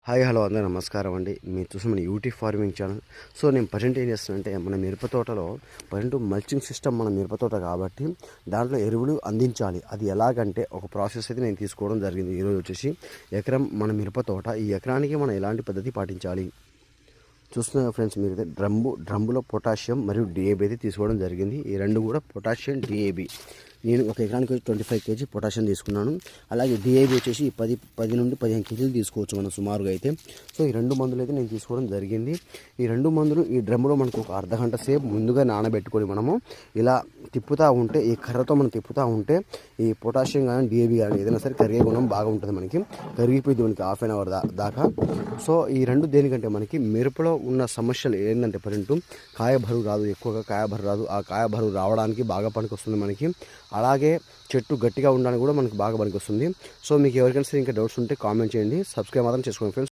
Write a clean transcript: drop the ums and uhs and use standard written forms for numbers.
Hi hello అందరూ నమస్కారం అండి. మీరు చూసిన మన యూట్యూబ్ ఫార్మింగ్ ఛానల్. సో నేను ప్రజెంట్ ఏం చేస్తున్నానంటే మన మిరప తోటలో ప్రజెంట్ మల్చింగ్ సిస్టమ్ మన మిరప తోట కాబట్టి దాంట్లో ఎరువులు అందించాలి. అది ఎలాగంటే ఒక ప్రాసెస్ అయితే నేను తీసుకోవడం జరిగింది. ఈరోజు వచ్చేసి ఎకరం మన మిరప తోట, ఈ ఎకరానికి మనం ఎలాంటి పద్ధతి పాటించాలి చూస్తున్నారు ఫ్రెండ్స్. మీరు డ్రమ్ములో పొటాషియం మరియు డిఏబి అయితే తీసుకోవడం జరిగింది. ఈ రెండు కూడా పొటాషియం డిఏబి. నేను ఒక ఎకరానికి 25 kg పొటాషియం తీసుకున్నాను. అలాగే డిఏబి వచ్చేసి 10 నుండి 15 kg తీసుకోవచ్చు మనం సుమారుగా అయితే. సో ఈ రెండు మందులు అయితే నేను తీసుకోవడం జరిగింది. ఈ రెండు మందులు ఈ డ్రమ్ములో మనకు ఒక అర్ధగంట సేపు ముందుగా నానబెట్టుకొని మనము ఇలా తిప్పుతూ ఉంటే, ఈ కర్రతో మనం తిప్పుతూ ఉంటే ఈ పొటాషియం కానీ డిఏబి కానీ ఏదైనా సరే కరిగే గుణం బాగా ఉంటుంది. మనకి కరిగిపోయింది మనకి హాఫ్ అన్ అవర్ దాకా. సో ఈ రెండు దేనికంటే మనకి మిరపలో ఉన్న సమస్యలు ఏంటంటే ప్రజెంట్ కాయ బరువు రాదు, ఎక్కువగా కాయ బరువు రాదు. ఆ కాయ బరువు రావడానికి బాగా పనికొస్తుంది మనకి. అలాగే చెట్టు గట్టిగా ఉండడానికి కూడా మనకు బాగా పనికొస్తుంది. సో మీకు ఎవరికైనా సరే ఇంకా డౌట్స్ ఉంటే కామెంట్ చేయండి. సబ్స్క్రైబ్ మాత్రం చేసుకోండి ఫ్రెండ్స్.